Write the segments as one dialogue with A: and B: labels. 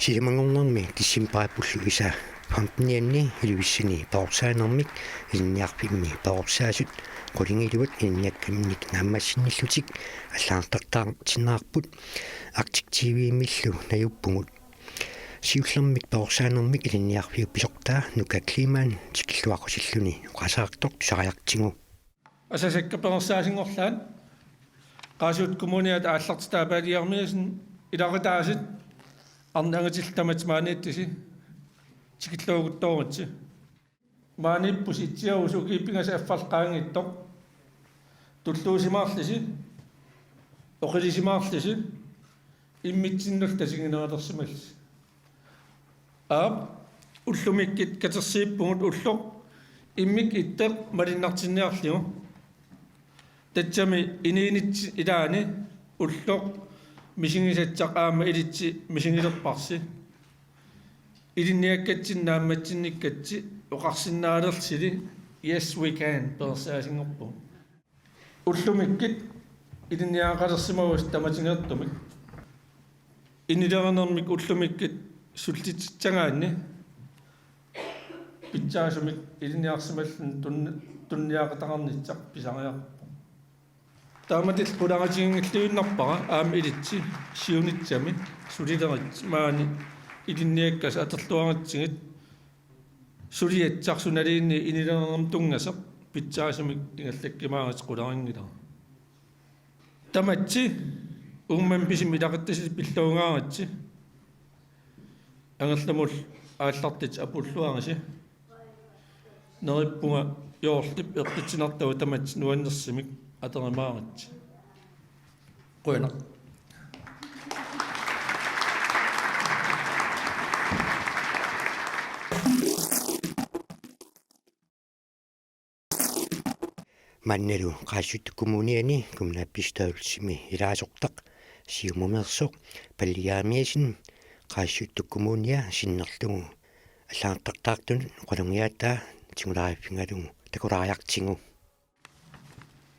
A: Silimangornermi tissimparapullu isa pamtnianni iluissini paorsaanermik ilniarpimmi paorsaasut qulingiluat ilniakkamnik naammassinillutik аллаартартаар тинаарпут Arctic TV-иммиллу наюппугут сиуллермик paorsaanermik ilniarpiu писортаа нука климаан тикиллуақусиллуни qasаартор тусариартигу
B: асасаккаперсаасингорлаан qaasuut kommuniat ааллартитаапаалиармиасин иларитаасит арнангатиллтамат maaнииттиси тикиллуугутторутси мааниппус итсиарусу киппингаса аффалqaангиттоқ туллуусимаарлиси оқилисимаарлиси иммитсиннул тасигинератерсималси уллумиккит катерсииппугут уллоқ иммик иттеқ малиннартинниарлиу татсами иниинитси илаани уллоқ мисигисатсақаама илитси мисигилерпарси илинниаккатсиннаамматсинниккатси оқарсиннаалерсили yes we can персаасингорпу уллумиккит илинниаақалерсимавус таматингертумик инилернермик уллумиккит суллитситсагаанни питсаасумик илинниарсималлун тунниаақатақарнитсақ писариарпу тааматил пулаагатингиллуиннарпара аами илитси сиунитсами сулилерит маани илинниаккас атерлуаратсигит сулиатсарсуналиинни инилернерм тунгасеқ питсаасумик тингаллаккимаагат qularingila таматси уумман писим илақаттасит пиллуугааратси ангерламул ааллартит апуллуараси нериппунга йоорлип эққитсинартава тамат нуаннерсимик атеримааратси қуяна
A: маннеру qaassutukkumuniani kumnaappistaulsimi ilaasортaq siumumersoq palliaamiasin qaassutukkumуnia sinnerlugu аллаартартаартун qulungiaattaa tingulaariffingalugu takulaariartingu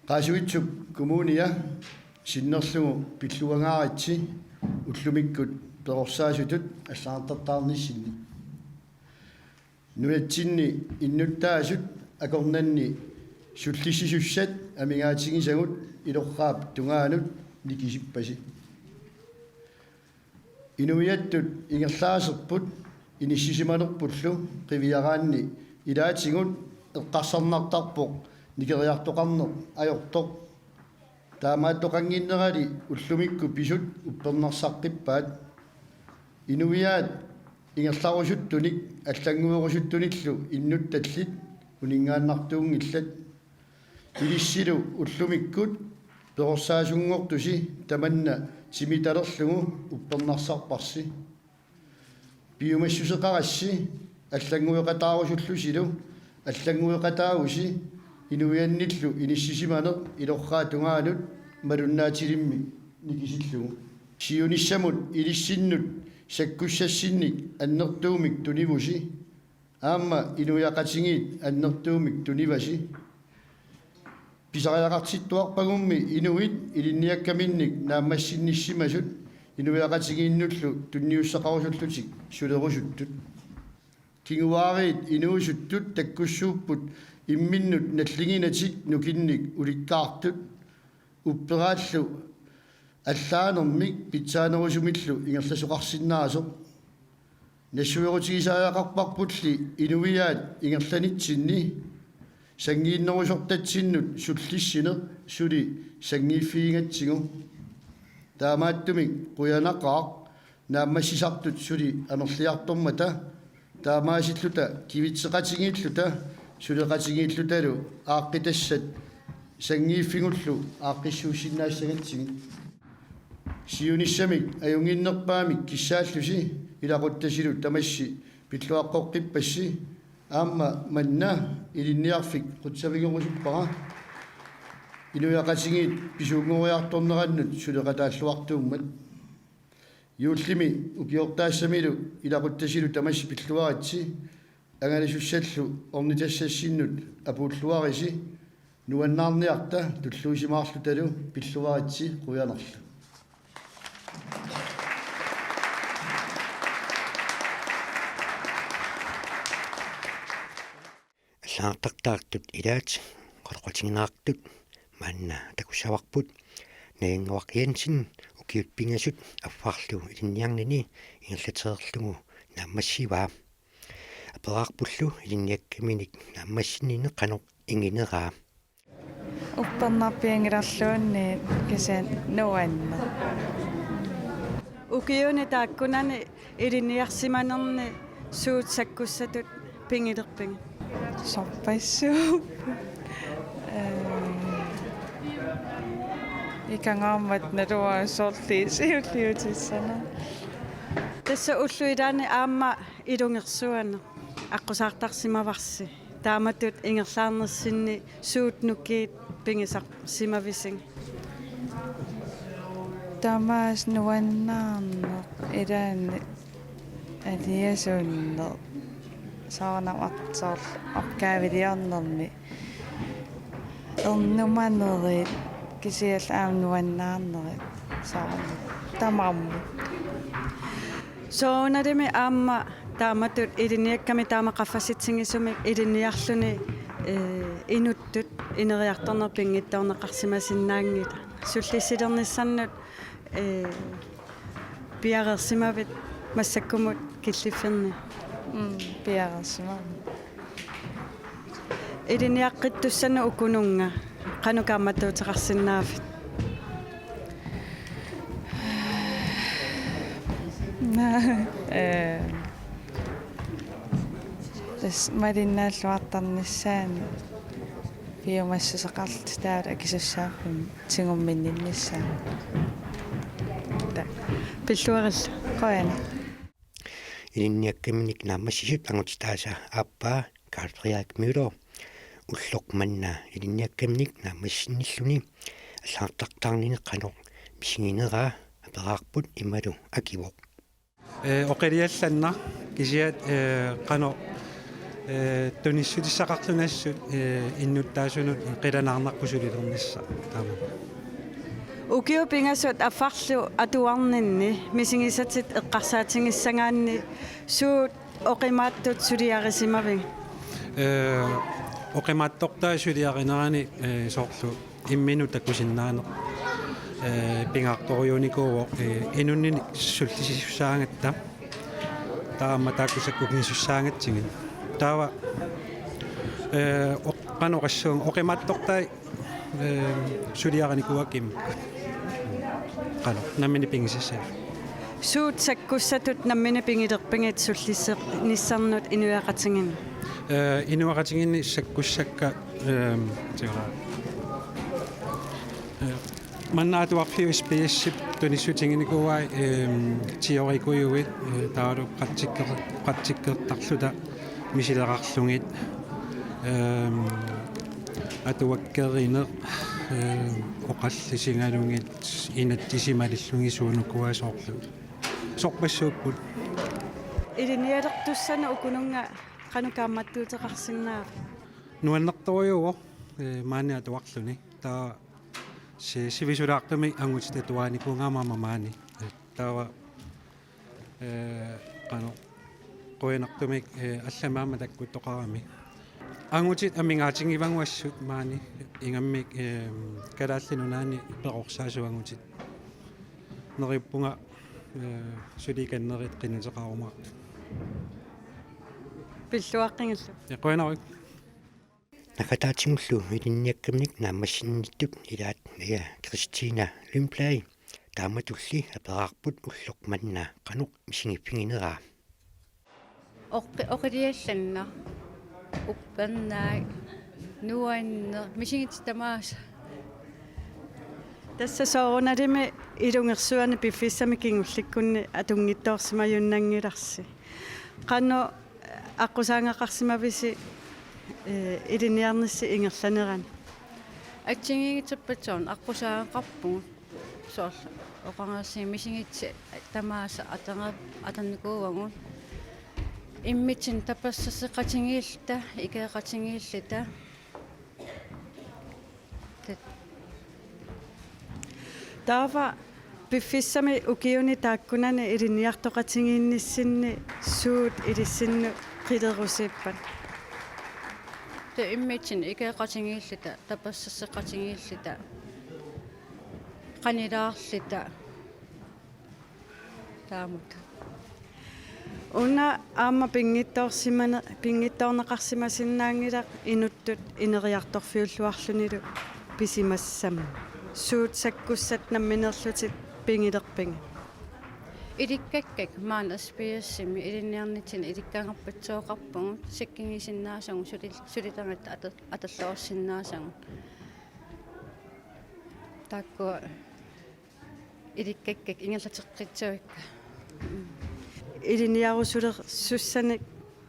C: qaasuitsuk kumunia sinnerlugu pilluangaaritsi ullumikkut peqorsaasutut аллаартартаарнissinni nuatsinni innuttaasut akornanni sullisisussat amigaatigisagut ilorraap tungaanut nikisippasi inuiattut ingerlaaserput inissisimanerpullu qiviaraanni ilaatigut eqqarsarnartarpoq nikeriartoqarneq ajortoq taamaattoqanginnerali ullumikku pisut uppernersaqqippaat inuiaat ingerlarusuttunik аллангуерусуттуниллу иннутталлит уningaannartuungillat илиссилу уллумиккут перорсаасунгортуси таманна симиталерлугу уппернарсарпарси биумассусеқарасси аллангуеқатаарусуллусилу аллангуеқатааруси инуианниллу иниссисиманеқ илорраатунгаанут малуннаатилимми никисиллугу сиуниссамут илиссиннут саккуссассинник аннертуумик тунивуси аама инуяқатингиит аннертуумик туниваси писариақартиттуарпагумми инуит илинниаккаминник нааммассинниссимасут инуяқатингииннуллу тунниуссақарусуллутик сулерусуттут кингуаариит инуусуттут таккуссууппут имминнут наллигинатик нукинник уликкаартут упперааллу аллаанермик питсаанерусумиллу ингерласоқарсинаасоқ нассуерутигисааяақарпарпулли инуиаат ингерланитсинни сангииннерусортатсиннут суллиссине сули сангииффиингатсигу таамааттумик қуянақаақ нааммассисартут сули амерлиартормата таамаасиллута кивитсеқатингииллута сулеқатингииллуталу ааққитассат сангииффигуллу ааққиссуусиннаассагатсиги сиуниссамик аюнгиннерпаамик киссааллуси илақуттасилу тамасси пиллуаққоққиппасси аама манна илинниарфик қутсавигерусуппара инуяқатингиит писуунгориарторнераннут сулеқатааллуартууммат юуллими укиортаассамилу илақуттасилу тамасси пиллуаратси ангалисуссаллу орнитассассиннут апууллуариси нуаннаарниарта туллуусимаарлуталу пиллуаратси қуянерлу
A: аллаартартаартут илаат qolqotingenaartut maanna takussavарput naingawaq ukiut pingasut affarlu ilinniarnini ingerlateerlugu naammassivaa aperaarpullu ilinniakkaminik naammassinine qanoq ingineraa
D: upparnarpiangillarluunni kisa nuanna ukiuni taakkunani ilinniarsimanerni suut sakkussatut pingilerpinga sorpassuup ikangaamat nalua sorliisiulliutissana tassa ulluilaani aamma ilungersuana aqqusаарtarsimavarsi taamatut ingerlaarnersinni suut nukkiit pingisarsimavising tamaas nuannaarneq ilaanni aliasunneq saarnamartaar arkaaviliarnermi ernumanerit kisial aamnuannaarnerit saarna tamarmu soonalimi aamma taamatut iliniakkami taamaqaffasitsingisumi iliniarluni inuttut ineriartornerpingittaorneqarsimasinnaangita sullisilernissanut piarersimavit massakkumut killifferni piarersimavit iliniaqqittussannu ukununga qanukaammattuuteqarsinnaavit tas malinnaалluartarnissaani piumassuseqarlut taala akisussaarpun tingumminninnissaa ta pilluarilla qoyana
A: ilinniakkaminik naammassisut angutitaasa aappaa Karl-Erik Müller ulloqmanna ilinniakkaminik naammassinilluni аллаартартаарнини qanoq мисигинераа апeraarput ималу акивоq
E: oqeriallanna kisiat qano tunissutissaqarlunassut innuttaasunut qilanarnarpusulilermissa taama
D: ukiu pingasut affarlu atuarninni misingisatit eqqarsaatingissangaanni suut oqimaattut suliarisimaving
E: oqimaattortaa suliarinerani soorlu imminu takkusinnaaneq pingaartoriunikuuq inunnini sullisissaangatta taama taakkusakkugisussaangatsingin taava qanoqassuun oqimaattortai suliaranikuakim qano nammini pingisissaa
D: suut sakkussatut nammini pingilerpingit sullisseq nissarnut inuaqatingin
E: inuaqatinginni sakkussakka mannaatuarfiu SPSip tunissutinginikuai tiorikujuit taalu qattikkertarluta misilerarlungit atuakkerineq oqallisigalungit inattisimalillungisuunukua soorlu sorpassuupput
D: ilinialertussana ukununga qanukaammattuuteqarsinnaa
E: nuannertoriuo maani atuarluni taa sivisulartumi angutitatuaanikungaamamamaani taava qano qoinartumik allamaama takkuttoqarami angutit amingaatingivanguassut maani ingammik kalaallinunaani peqorsaasuangutit nerippunga sulikannerit qinuteqarumaa
D: pilluaqqingillu
E: qoinarik
A: nakataatsimullu ilinniakkaminik naammassinnittut ilaat aya Christina Lymplay taamatulli aperaarput ulloqmanna qanuq misingippigineraa
F: oqiliallanna uppernaag nuanne misingit tamaas
D: tassa soorunalimi ilungersuani piffissami kingullikkunni atungittoorsimajunnangilarsi qanno aqusaangaqarsimavisi iliniarnissi ingerlanerani
F: atsingigiтерпатсуун арпусаақарпугу соорла оқангаасси мисигитси тамааса атанникуугагу иммитсин тапассасеқатингииллта икеқатингииллита
D: таава piffissami ukiuni taakkunani iliniartoqatingiinnissinni suut ilissинну qilerusippat
F: та иммитин икеқатингииллита тапассассеқатингииллита qanilaarlita taamut
D: Una aama pingitorneqarsimasinnaangilaq inuttut ineriartorfiulluarlunilu pisimassam suut sakkussat namminerlutit pingilerpinga
F: ilikkakkak maan aspiassimi ilinniarnitin ilikkaangarpatsuoqarpungu sikkingisinnaasang sulitangatta atalluorsinnaasang takkua ilikkakkak ingerlateqqitsuikka
D: iliniarusuler sussanik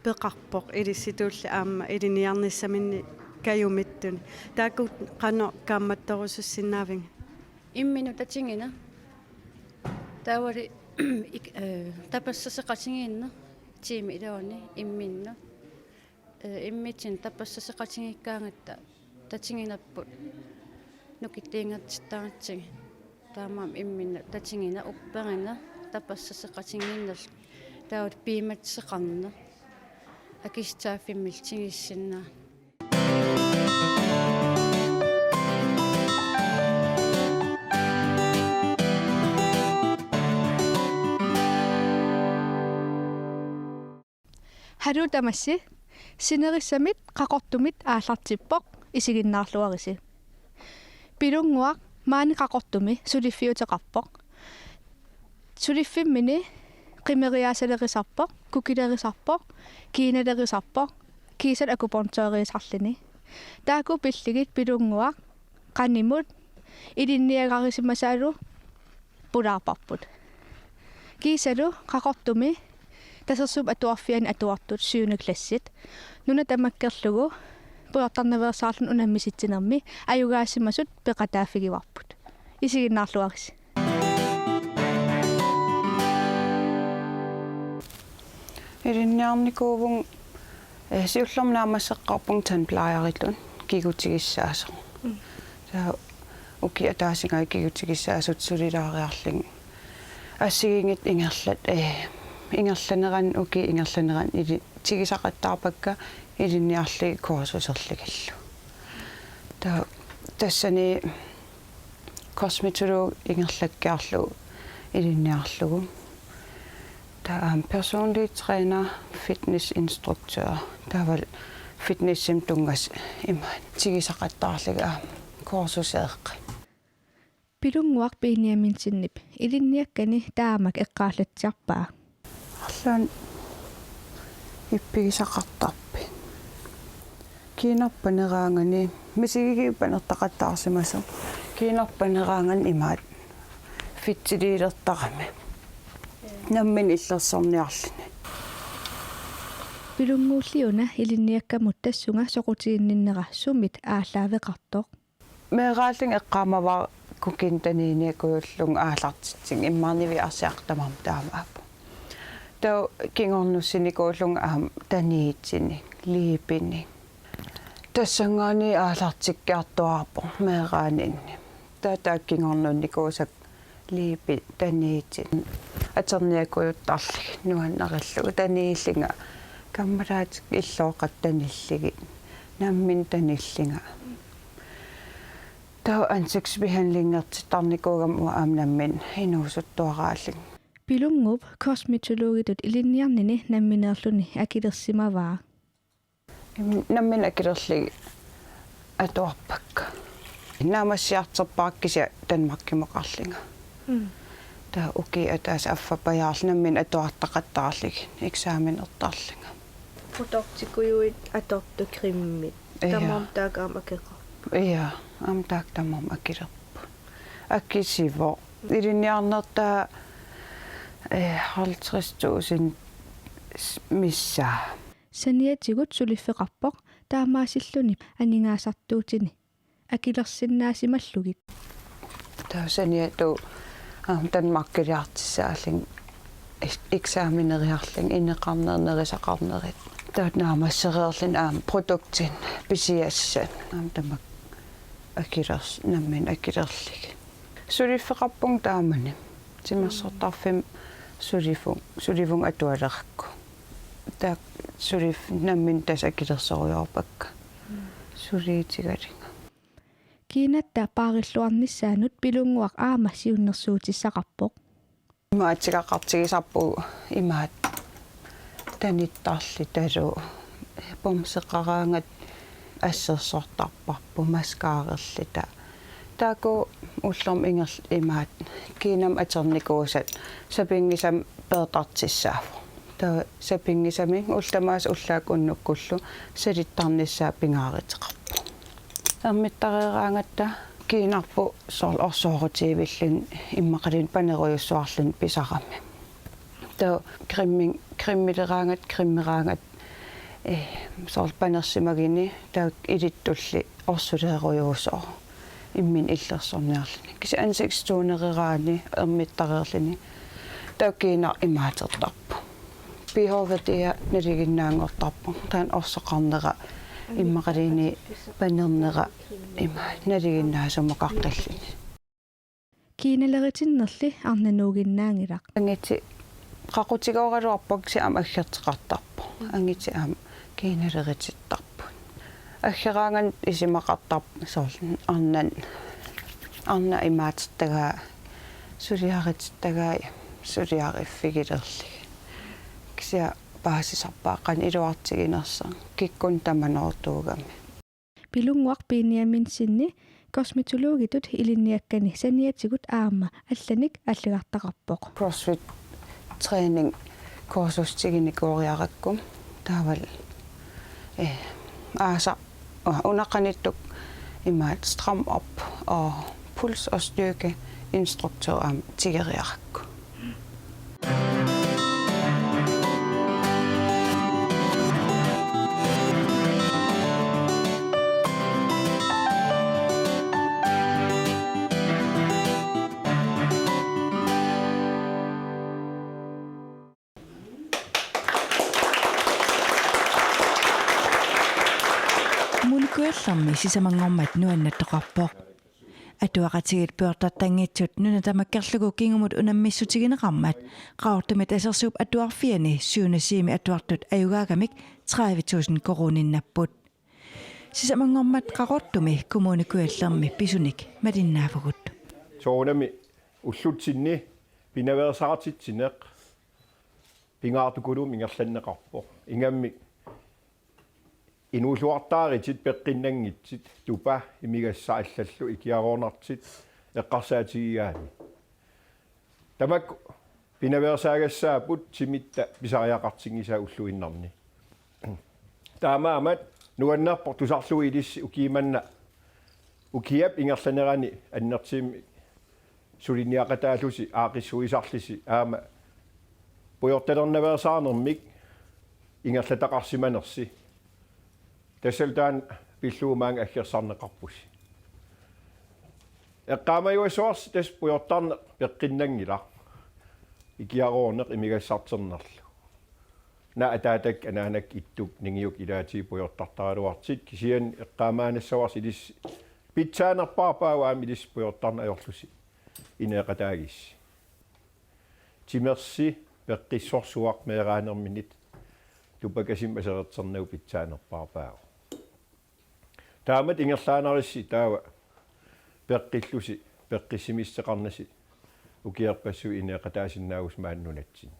D: peqarpoq ilissituulli aamma iliniarnissaminni kayumittuni taakut qano kaammattorusussinnaaving
F: imminu tatingina taawali tapassaseqatingiinna tiimi ilauni imminna immitin tapassaseqatingikkaangatta tatinginarput nukittiingatsittaangatsigi taamaam imminna tatingina upperina tapassaseqatingiinnal taawat piimatseqarna akistaafimmiltingissinnaa
G: Harutamassi sinerissamit qaqortumit aallartippoq isiginnaarluarisi pilunguaq maani qaqortumi suliffiuteqarpoq suliffimmini qimeriaasalerisarpoq kukilerisarpoq kiinalerisarpoq kiisal akupontooriisarlini taaku pilligit pilunguaq qanimut ilinniagarisimasaalu pulaarparput kiisalu qaqortumi tasersum atuarfian atuartut 7. klassit nuna tamakkerlugu puartarnaveersaarlun unammisittinermi ajugaasimasut peqataafigivarput isiginnaarluaris
H: Ilinniarnikuuvung siullernaamaseqqarpung tanplaajaritun kigutigissaaso saa uki ataasingai kigutigissaassut sulilaariarling assigingit ingerlaneran uki ingerlaneran ili tigisaqattaarpakka ilinniarli kursuserligallu tassani kosmetolog ingerlakkaarlu ilinniarlugu personlig træner, fitnessinstruktør, der var fitnessim tungas iman tigisaqattaarliga kursuseeq
G: pilunguaq piiniaminsinnip ilinniakkani taamak eqqaallatsiarpaa
H: allaan ippigisaqartarpi kiinarpaneraangani misigigipanertaqattaarsimasu kiinarpaneraangan imaat fitsiliilertarami nammin illersorniarlini
G: pilunguulliuna ilinniakkamut tassunga soqutiinninnera sumit ааllaaveqartoq
H: meeraalling eqqaamava kukintaniiniakuullung aallartitsing immaarnivi arsiartamam taamaapu tau kingornussinikuullung aam taniitsini liipini tassangaani aallartikkiartuarpo meeraaninni tata kingornunnikuusak liipi taniitsin aterniakujuttarlik nuannaqillugu taniillinga kammalaat illooqattanilligi nammin tanillinga tau ansiksbehandlingertitarnikuugam aamnammin inuusuttuaraalling
G: pilungup kosmetologitut ilinniarnini nammineerluni akilersimavaa
H: nammin akilerligi atuarpakka naamassiarterpaakkisia Danmarkimoqarlinga ta uki ataas affapajaarlinammin atuartaqattaarlik eksaamenertarlinga
G: produktikuyuit atortukrimmit tamam taagaam akeqa
H: ja am taak tamam akilerpu akkisivo ilinniarnertaa 50,000 missaa
G: saniatigut suliffeqarpoq taamaasilluni aningaasartuutini akilersinnaasimmallugit
H: tausaniatu Danmarkiliartissaalling eksaameneriarling inneqarnernerisaqarnerit taut naamassereerlin produktin pisiassan tamak akilers nammin akilerlik suliffeqarpung taamani timersortarfim sulivung atualeraqku taak sulif nammin tas akilersoriorpakka сулиитигалинга
G: kiinattaa paarilluarnissaanut pilunguaq aama siunnersuutissaqarpoq
H: имаатигақартигисарпугу имаат таниттарли талу помсеқараангат ассерсортарпарпу маскаарерлита тааку уллерм ингерл имаат кинам атерникуусат сапингисам пеэртартиссаафу таа сапингисами ултамаас уллаак уннуккуллу салиттарниссаа пингааритеқарпу аммиттареераангатта кинарпу соор орсоорутиивиллун иммақалин панеруйуссуарлун писарами таа криммилераангат криммераангат соор панерсимагини таа илиттулли орсулееруйуусоо иммин иллерсорниарлини киса ансекстуунерираани эрмиттареерлини таа кина имаатертарпу пиhovetiа налигиннаангортарпу таан орсоқарнера иммақалини панернера има налигиннаасумақарталлини
G: kiinaleritinnerli arnanuuginnaangilaq
H: ангити қақутигооралуарпак сиам аггертеқартарпу ангити аам киналерититтарпу аггераанган исимақартарп соорлун арна имаатиттагаа сулиарититтагаа сулиариффигилерли кися баасисарпааққан илуартигинерса киккун таманортуугами
G: pilunguaq piiniamin sinni kosmetologitut ilinniakkani saniatиgut aama allanik аллагартақарпоқ
H: CrossFit training kursustiginigooriarakkum taaval aasa unaqanittuk imaat stram op og puls og styrke instruktør am tigeriarakku
I: Munikuallarmi sisamangormat nuannattoqarpoq atuaqatigit puertartangitsut nunatamakkerlugu kingumut unammissutigineqarmat qaortumit asersuup atuarfiani suunasiimi atuartut ayugaagamik 30.000 koruninnaput sisamangormat qaqortumi kommunikuallarmi pisunik matinnaavagut
J: soonami ullutsinni pinaveersaartitsineq pingaartukulum ingerlanneqarpoq ingammi inuusuartaaritsit peqqinnangitsit tupa imigassaallallu ikiaroornartit eqqarsaatigigaani tamak pinaveersaagassaapput simitta pisariaqartingisaa ulluinnarni taamaamat nuannerpor tusarlui ilissi ukiimanna ukiap ingerlanerani annertiimi suliniaqataallusi aaqissuisarlisi aama pujortalernaveersaanermik ingerlataqarsimanersi tasaltaan pilluumaang aggersarneqarpusi eqqaamajuassuars tas pujortarne peqqinnangila ikiaroorneq imigassarternerlu na ataatak anaanak ittuk ningiuk ilaatii pujortartaraluartit kisian eqqaamaanassavars ilis pitsaanerpaarpaawaam ilis pujortarne ajorlusi ineqataagis timersi peqqissorsuaq meeraanerminit tupakasim asererternau pitsaanerpaarpaagu taamat ingerlaanarissi taawa peqqillusi peqqissimisseqarnasi ukiarpassu ineqataasinnaavus maannunatsin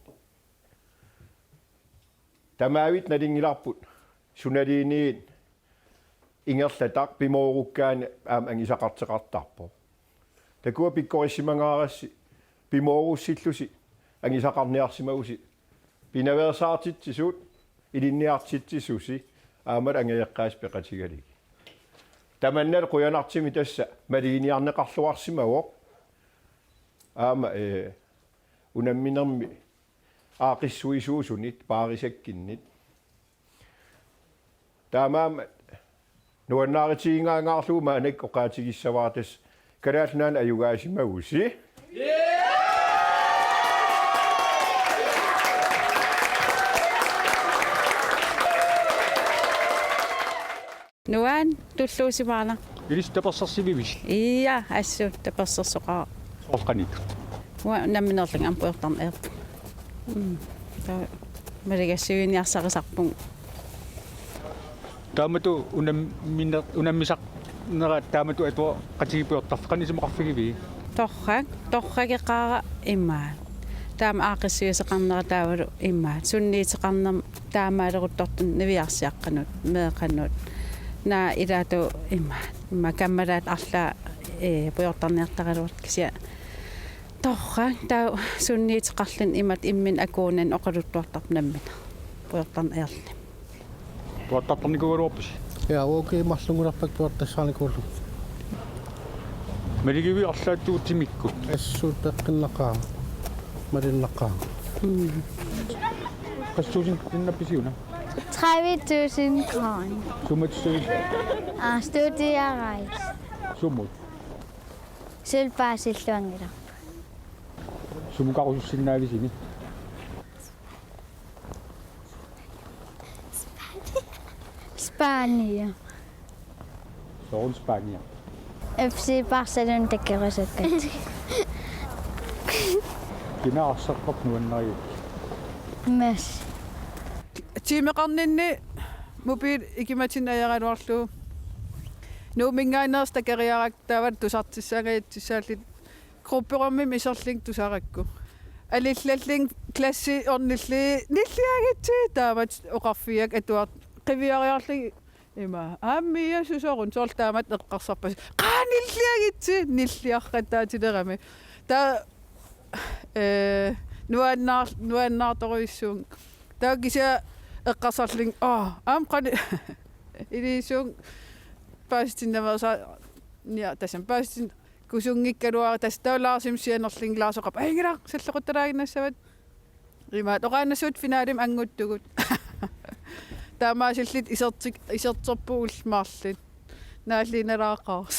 J: tamaavit nalingilarput sunaliiniin ingerlataq pimoorukkaani aam angisaqarteqartarpo takua pikkorissimangаарassi pimoorussилlusi angisaqarniarsimagusi pinaveersaartitsisuut ilinniartitsisusi aamat angayaqqaas peqatigaligi tamannal quyanartimi tassa maliiniarneqarluarsimagoq aama unamminermi aaqissuisuusunit paarisakkinnit taamaama nuannaaritigingaangaarluumaanak oqaatigissavaatas kalaalnaan ayugaasimagusi
F: Nuan tulluusimaana.
K: Ilis tapassarsivivis.
F: Iya, assu tapassersoqaa.
K: Soorqanit.
F: Wa namminerling ampuertarn eert. Ta maligassuiniarsaqisarpung.
K: таамату унаммисақ нера таамату атуа qatigipuertarfaqani sumaqarfigivi
F: торрагеқаара имаат таама аақиссиусеқарнера таавалу имаат сунниитеқарнер таамаалеруттортун навиарсиаққанут меэқанут наа илаату имаат каммалаат арлаа пуйортарниартаралуат кися торра таа сунниитеқарлин имат иммин акуунан оқалуттуартар наммина пуйортарна аерли
K: puattartarnikugaluarpus
C: Ja, okei, mallungurappak puortassaanikulu.
K: малигиви арлааттуутимиккут
C: Assuuteqqinnaqqaa. Marinnaqaa.
K: qastuusin innapisiuna
L: 30.000 kroner.
K: sumatsuvi
L: Og studierejse.
K: sumut
L: Selv bare silluangila.
K: sumuqarusussinnaavisiini
L: Spanien.
K: soorun Spania
L: FC Barcelona takkerusakkat.
K: kinaarsarpaq nuannariu
L: Mas.
M: Tiimeqarninni mobil ikimatinayaraluarlu nuumingainers takeriaraktaavat tusartissagaitsissaallit grupperummi iserling tusarakku alillalling klassi ornilli nilliagitsi taamat oqarfiak atuart qiviariarli ima ammia susorun soortaamat eqqarsarpas qaanilliagitsi nilliarrattaatilerami ta nuannaartoruissuun taakisa eqqarsarling am qani ilisuun paastinnaversa nia tasan paastin kusungikkaluara tastaulaarsimsianerling laasoqap aingila sallequttalaaginnassavit ima toqaannassut finaalim anguttugut taamaasillit iserterpuulmaarlit naallinalaaqaars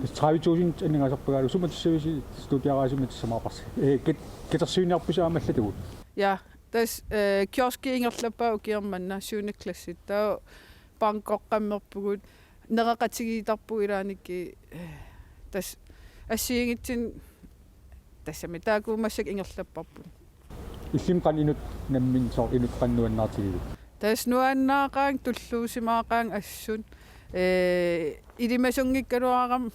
K: 30.000 аннигасарпагaalу суматиссависи студиараасимат самаарпарси китерсуиниарпусаамаллатугут
M: ja tas kioskiingerlappa ukiarmanna suunaklassit taa bankoqqammerpugut nereqatigiitarpu ilaanikki tas assiingitsin tassami taakuumassak ingerlapparput
K: иллим qanинут наммин соор инут qannuannaartigivut
M: tas nuannaaqaang tulluusimaaqaang assun ilimasungikkaluaram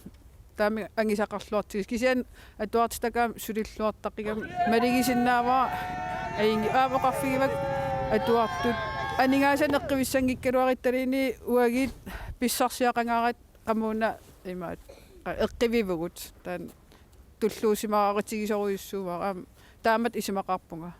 M: taami angisaqarluartigis kisian atuartitakaam sulilluartaqigam maligisinnaavaa aingi aavoqarfigivak atuartut aningaasan eqqivissangikkaluarittaliini uagit pissarsiaqangaarat qamuuna imaat eqqivivugut taan tulluusimaaqatigisoruissuumaa taamat isimaqarpunga